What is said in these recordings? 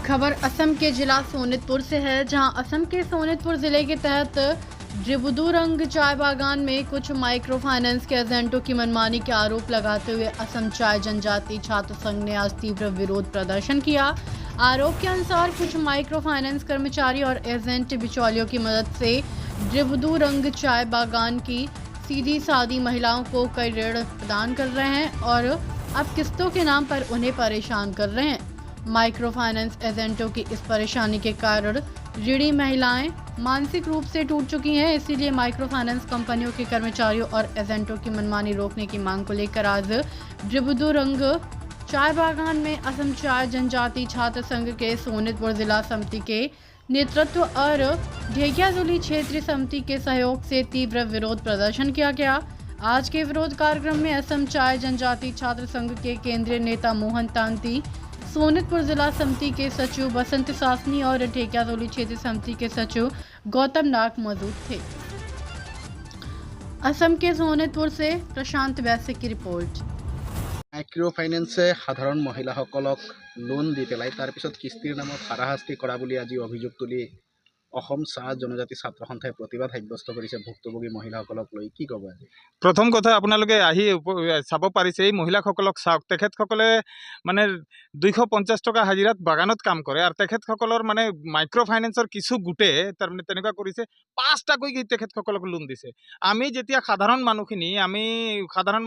खबर असम के जिला सोनितपुर से है, जहां असम के सोनितपुर जिले के तहत ड्रिबुदुरंग चाय बागान में कुछ माइक्रो फाइनेंस के एजेंटों की मनमानी के आरोप लगाते हुए असम चाय जनजाति छात्र संघ ने आज तीव्र विरोध प्रदर्शन किया। आरोप के अनुसार कुछ माइक्रो फाइनेंस कर्मचारी और एजेंट बिचौलियों की मदद से ड्रिबुदुरंग चाय बागान की सीधी सादी महिलाओं को कई ऋण प्रदान कर रहे हैं और अब किस्तों के नाम पर उन्हें परेशान कर रहे हैं। माइक्रो फाइनेंस एजेंटों की इस परेशानी के कारण ऋणी महिलाएं मानसिक रूप से टूट चुकी हैं। इसीलिए माइक्रो फाइनेंस कंपनियों के कर्मचारियों और एजेंटों की मनमानी रोकने की मांग को लेकर आज ड्रिबुदुरंग चाय बागान में असम चाय जनजाति छात्र संघ के सोनितपुर जिला समिति के नेतृत्व और ढेकियाजुली क्षेत्रीय समिति के सहयोग से तीव्र विरोध प्रदर्शन किया गया। आज के विरोध कार्यक्रम में असम चाय जनजाति छात्र संघ के केंद्रीय नेता मोहन तांती, सोनितपुर जिला समिति के सचिव बसंत सासनी और ढेकियाजुली क्षेत्रीय समिति के सचिव गौतम नाग मौजूद थे। असम के सोनितपुर से प्रशांत वैश्य की रिपोर्ट। माइक्रो फाइनेंसे साधारण महिलाসকলক लोन দি পেলাই তাৰ পিছত কিস্তিৰ নামত হাৰাশাস্তি কৰা বুলি আজি অভিযোগ তুলি অসম চাহ জনজাতি ছাত্ৰ সন্থাই প্ৰতিবাদ সাব্যস্ত কৰিছে ভুক্তভোগী মহিলাসকলক লৈ। কি ক'ব আজি? প্ৰথম কথা আপোনালোকে আহি চাব পাৰিছে এই মহিলাসকলক চাওক, তেখেতসকলে মানে 250 টকা হাজিৰাত বাগানত কাম কৰে আৰু তেখেতসকলৰ মানে মাইক্ৰ' ফাইনেন্সৰ কিছু গোটে তাৰমানে তেনেকুৱা কৰিছে 5টাকৈ তেখেতসকলক লোন দিছে। আমি যেতিয়া সাধাৰণ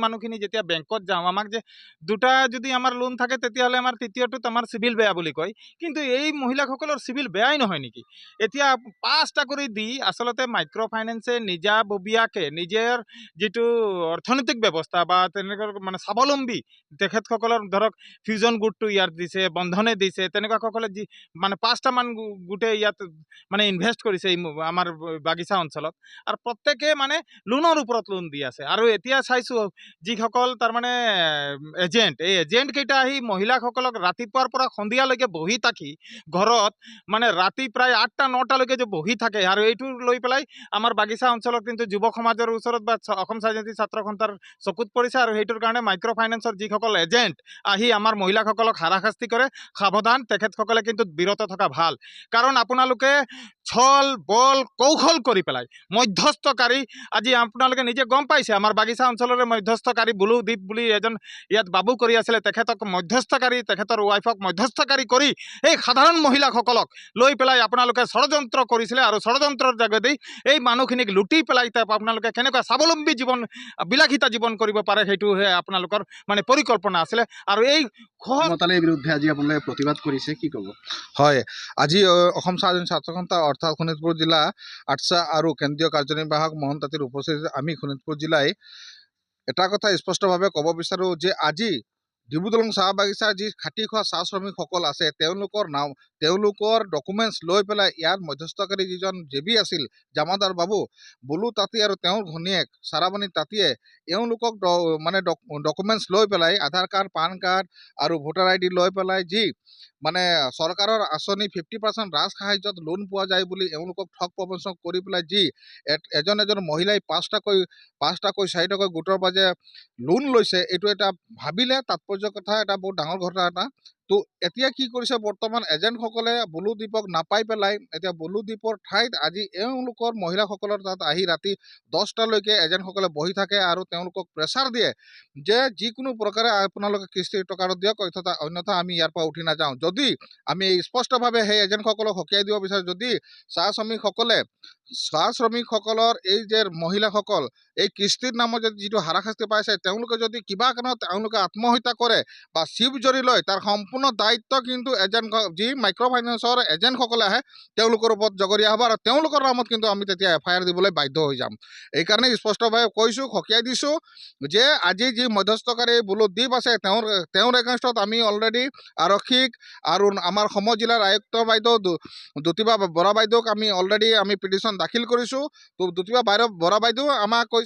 মানুহখিনি যেতিয়া বেংকত যাওঁ, আমাক যে দুটা যদি আমাৰ লোন থাকে তেতিয়াহ'লে আমাৰ তৃতীয়টোত আমাৰ চিভিল বেয়া বুলি কয়, কিন্তু এই মহিলাসকলৰ চিভিল বেয়াই নহয় নেকি? এতিয়া 5টা কৰি দি আচলতে মাইক্ৰ' ফাইনেন্সে নিজাববীয়াকৈ নিজৰ যিটো অৰ্থনৈতিক ব্যৱস্থা বা তেনেকুৱা মানে স্বাৱলম্বী তেখেতসকলৰ ধৰক ফিউজন গোটটো ইয়াত দিছে, বন্ধনে দিছে, তেনেকুৱাসকলে যি মানে 5টামান গোটে ইয়াত মানে ইনভেষ্ট কৰিছে এই আমাৰ বাগিচা অঞ্চলত আৰু প্ৰত্যেকে মানে লোনৰ ওপৰত লোন দি আছে। আৰু এতিয়া চাইছোঁ যিসকল তাৰমানে এজেণ্ট, এই এজেণ্টকেইটা আহি মহিলাসকলক ৰাতিপুৱাৰ পৰা সন্ধিয়ালৈকে বহি থাকি ঘৰত মানে ৰাতি প্ৰায় 8টা-9টালৈকে যে বহি থাকে আৰু এইটো লৈ পেলাই আমাৰ বাগিচা অঞ্চলত কিন্তু যুৱ সমাজৰ ওচৰত বা অসম চাহজাতি ছাত্ৰ সন্থাৰ চকুত পৰিছে আৰু সেইটোৰ কাৰণে মাইক্ৰ' ফাইনেন্সৰ যিসকল এজেণ্ট আহি আমাৰ মহিলাসকলক হাৰাশাস্তি কৰে, সাৱধান, তেখেতসকলে কিন্তু বিৰত থকা ভাল। কাৰণ আপোনালোকে ছল বল কৌশল কৰি পেলাই মধ্যস্থকাৰী, আজি আপোনালোকে নিজে গম পাইছে আমাৰ বাগিচা অঞ্চলৰে মধ্যস্থকাৰী বুলুদ্বীপ বুলি এজন ইয়াত বাবু কৰি আছিলে, তেখেতক মধ্যস্থকাৰী, তেখেতৰ ৱাইফক মধ্যস্থকাৰী কৰি এই সাধাৰণ মহিলাসকলক লৈ পেলাই আপোনালোকে ষড়যন্ত্ৰ কৰিছিলে আৰু ষড়যন্ত্ৰৰ যোগেদি এই মানুহখিনিক লুটি পেলাই আপোনালোকে কেনেকুৱা স্বাৱলম্বী জীৱন, বিলাসিতা জীৱন কৰিব পাৰে সেইটোহে আপোনালোকৰ মানে পৰিকল্পনা আছিলে। আৰু এই মতালিৰ বিৰুদ্ধে আজি আপোনালোকে প্ৰতিবাদ কৰিছে, কি ক'ব? হয়, আজি অসম চাহজাতি ছাত্ৰ সন্থা অৰ্থাৎ শোণিতপুৰ জিলা আটছা আৰু কেন্দ্ৰীয় কাৰ্যনিৰ্বাহক মোহন তাঁতীৰ উপস্থিতিত আমি শোণিতপুৰ জিলাই এটা কথা স্পষ্টভাৱে ক'ব বিচাৰোঁ যে আজি ডিব্ৰুদুৰং চাহ বাগিচাৰ যি খাটি খোৱা চাহ শ্ৰমিকসকল আছে তেওঁলোকৰ ডকুমেণ্টছ লৈ পেলাই ইয়াৰ মধ্যস্থকাৰী যিজন জেবি আছিল জামাদাৰ বাবু বুলু তাঁতী আৰু তেওঁৰ ঘনীয়েক চাৰাবাণী তাঁতীয়ে এওঁলোকক মানে ডকুমেণ্টছ লৈ পেলাই আধাৰ কাৰ্ড, পান কাৰ্ড আৰু ভোটাৰ ID লৈ পেলাই যি মানে চৰকাৰৰ আঁচনি 50% ৰাজ সাহায্যত লোন পোৱা যায় বুলি এওঁলোকক ঠগ প্ৰবঞ্চনা কৰি পেলাই যি এজন মহিলাই 5টাকৈ 4টাকৈ গোটৰ পৰা যে লোন লৈছে, এইটো এটা ভাবিলে তাৎপৰ্য কথা, এটা বহুত ডাঙৰ ঘটনা এটা। তো এতিয়া কি কৰিছে বৰ্তমান এজেণ্টসকলে বুলুদ্বীপক নাপাই পেলাই এতিয়া বুলুদ্বীপৰ ঠাইত আজি এওঁলোকৰ মহিলাসকলৰ তাত আহি ৰাতি 10টালৈকে এজেণ্টসকলে বহি থাকে আৰু তেওঁলোকক প্ৰেছাৰ দিয়ে যে যিকোনো প্ৰকাৰে আপোনালোকে কিস্তিৰ টকাটো দিয়ক, অন্যথা আমি ইয়াৰ পৰা উঠি নাযাওঁ। যদি আমি স্পষ্টভাৱে সেই এজেণ্টসকলক সকীয়াই দিব বিচাৰোঁ, যদি চাহ শ্ৰমিকসকলৰ এই যে মহিলাসকল এই কিস্তিৰ নামত যিটো হাৰাশাস্তি পাইছে, তেওঁলোকে যদি কিবা কাৰণত তেওঁলোকে আত্মহত্যা কৰে বা চিপ জৰি লয়, তাৰ সম্পূৰ্ণ দায়িত্ব কিন্তু যি মাইক্ৰ' ফাইনেন্সৰ এজেণ্টসকলে আহে তেওঁলোকৰ ওপৰত জগৰীয়া হ'ব আৰু তেওঁলোকৰ নামত কিন্তু আমি তেতিয়া FIR দিবলৈ বাধ্য হৈ যাম। এইকাৰণে স্পষ্টভাৱে কৈছোঁ, সকীয়াই দিছোঁ যে আজি যি মধ্যস্থকাৰী বুলুদ্বীপ আছে তেওঁৰ এগেইনষ্টত আমি অলৰেডি আৰক্ষীক আৰু আমাৰ সম জিলাৰ আয়ুক্ত বাইদেউ দ্যুতিবা বৰা বাইদেউক আমি অলৰেডি পিটিশ্যন দাখিল কৰিছোঁ। তো দ্যুতিবা বৰা বাইদেউ আমাক কৈছে